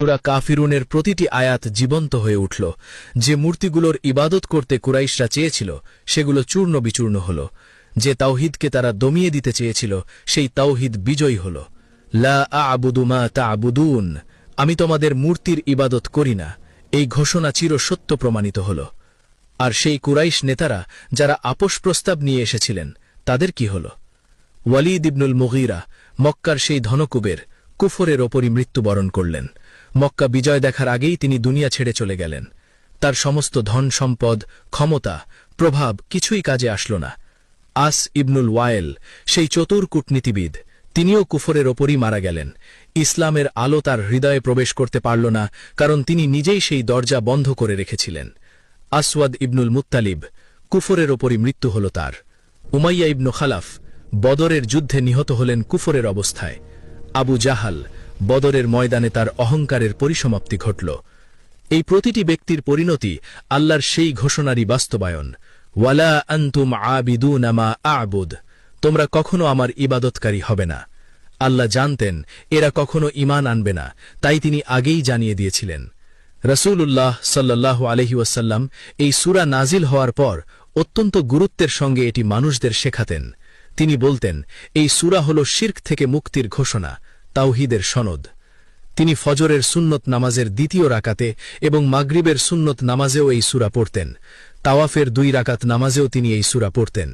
সূরা কাফিরুনের প্রতিটি আয়াত জীবন্ত হয়ে উঠল। যে মূর্তিগুলোর ইবাদত করতে কুরাইশরা চেয়েছিল সেগুলো চূর্ণ বিচূর্ণ হল। যে তাওহিদকে তারা দমিয়ে দিতে চেয়েছিল সেই তাওহিদ বিজয়ী হল। লা আ'বুদু মা তা'বুদুন, আমি তোমাদের মূর্তির ইবাদত করি না, এই ঘোষণা চিরসত্য প্রমাণিত হল। আর সেই কুরাইশ নেতারা যারা আপোষ প্রস্তাব নিয়ে এসেছিলেন তাদের কি হল? ওয়ালিদ ইবনুল মুগীরা, মক্কার সেই ধনকুবের, কুফরের ওপরই মৃত্যুবরণ করলেন। মক্কা বিজয় দেখার আগেই তিনি দুনিয়া ছেড়ে চলে গেলেন। তার সমস্ত ধন সম্পদ, ক্ষমতা, প্রভাব কিছুই কাজে আসল না। আস ইবনুল ওয়ায়েল, সেই চতুর কূটনীতিবিদ, তিনিও কুফরের ওপরই মারা গেলেন। ইসলামের আলো তার হৃদয়ে প্রবেশ করতে পারল না, কারণ তিনি নিজেই সেই দরজা বন্ধ করে রেখেছিলেন। আসওয়াদ ইবনুল মুত্তালিব, কুফরের ওপরই মৃত্যু হল তার। উমাইয়া ইবনু খালাফ, বদরের যুদ্ধে নিহত হলেন কুফরের অবস্থায়। আবু জাহাল, বদরের ময়দানে তার অহংকারের পরিসমাপ্তি ঘটল। এই প্রতিটি ব্যক্তির পরিণতি আল্লাহর সেই ঘোষণারই বাস্তবায়ন, ওয়ালা আনতুম আবিদুনা মা আ'বুদ, তোমরা কখনো আমার ইবাদতকারী হবে না। আল্লাহ জানতেন এরা কখনো ঈমান আনবে না, তাই তিনি আগেই জানিয়ে দিয়েছিলেন। রাসূলুল্লাহ সাল্লাল্লাহু আলাইহি ওয়াসাল্লাম এই সূরা নাজিল হওয়ার পর অত্যন্ত গুরুত্বের সঙ্গে এটি মানুষদের শেখাতেন। তিনি বলতেন, এই সূরা হল শিরক থেকে মুক্তির ঘোষণা, তাওহীদের সনদ। তিনি ফজরের সুন্নত নামাজের দ্বিতীয় রাকাতে এবং মাগরিবের সুন্নত নামাজেও এই সূরা পড়তেন। তাওয়াফের 2 রাকাত নামাজেও তিনি এই সূরা পড়তেন।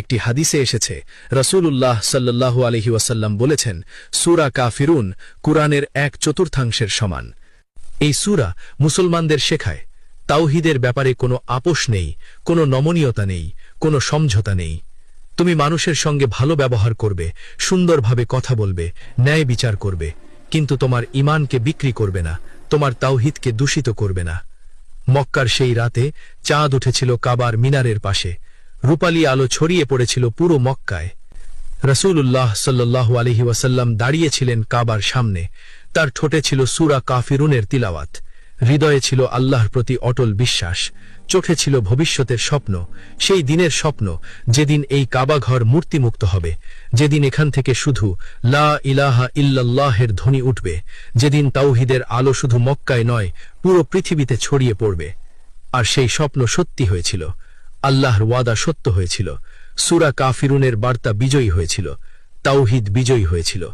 একটি হাদিসে এসেছে, রাসূলুল্লাহ সাল্লাল্লাহু আলাইহি ওয়াসাল্লাম বলেছেন, সূরা কাফিরুন কুরআনের 1/4 সমান। এই সূরা মুসলমানদের শেখায় তাওহীদের ব্যাপারে কোনো আপোষ নেই, কোনো নমনীয়তা নেই, কোনো সমঝোতা নেই। তুমি মানুষের সঙ্গে ভালো ব্যবহার করবে, সুন্দরভাবে কথা বলবে, ন্যায় বিচার করবে, কিন্তু তোমার ঈমানকে বিক্রি করবে না, তোমার তাওহীদকে দূষিত করবে না। মক্কার সেই রাতে চাঁদ উঠেছিল কাবার মিনারের পাশে, রূপালী আলো ছড়িয়ে পড়েছিল পুরো মক্কায়। রাসূলুল্লাহ সাল্লাল্লাহু আলাইহি ওয়াসাল্লাম দাঁড়িয়েছিলেন কাবার সামনে, তার ঠোঁটে ছিল সূরা কাফিরুনের তিলাওয়াত, হৃদয়ে ছিল আল্লাহর প্রতি অটল বিশ্বাস, চোখে ছিল ভবিষ্যতের স্বপ্ন, সেই দিনের স্বপ্ন যেদিন এই কাবাঘর মূর্তিমুক্ত হবে, যেদিন এখান থেকে শুধু লা ইলাহা ইল্লাল্লাহের ধ্বনি উঠবে, যেদিন তাওহীদের আলো শুধু মক্কায় নয় পুরো পৃথিবীতে ছড়িয়ে পড়বে। আর সেই স্বপ্ন সত্যি হয়েছিল, আল্লাহর ওয়াদা সত্য হয়েছিল, সূরা কাফিরুনের বার্তা বিজয়ী হয়েছিল, তাওহীদ বিজয়ী হয়েছিল।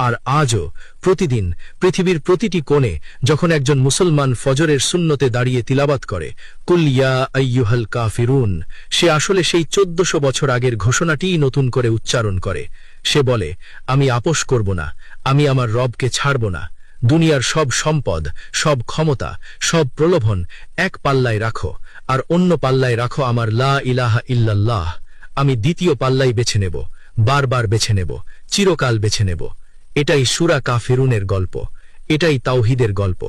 আর আজও প্রতিদিন পৃথিবীর প্রতিটি কোণে যখন একজন মুসলমান ফজরের সুন্নতে দাঁড়িয়ে তিলাওয়াত করে কুল ইয়া আইয়ুহাল কাফিরুন, সে আসলে সেই 1400 বছর আগের ঘোষণাটিই নতুন করে উচ্চারণ করে। সে বলে, আমি আপোষ করব না, আমি আমার রবকে ছাড়ব না। দুনিয়ার সব সম্পদ, সব ক্ষমতা, সব প্রলোভন এক পাল্লায় রাখো, আর অন্য পাল্লায় রাখো আমার লা ইলাহা ইল্লাল্লাহ। আমি দ্বিতীয় পাল্লাই বেছে নেব, বারবার বেছে নেব, চিরকাল বেছে নেব। এটাই সূরা কাফিরুনের গল্প, এটাই তাওহীদের গল্প,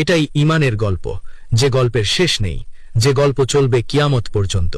এটাই ঈমানের গল্প, যে গল্পের শেষ নেই, যে গল্প চলবে কিয়ামত পর্যন্ত।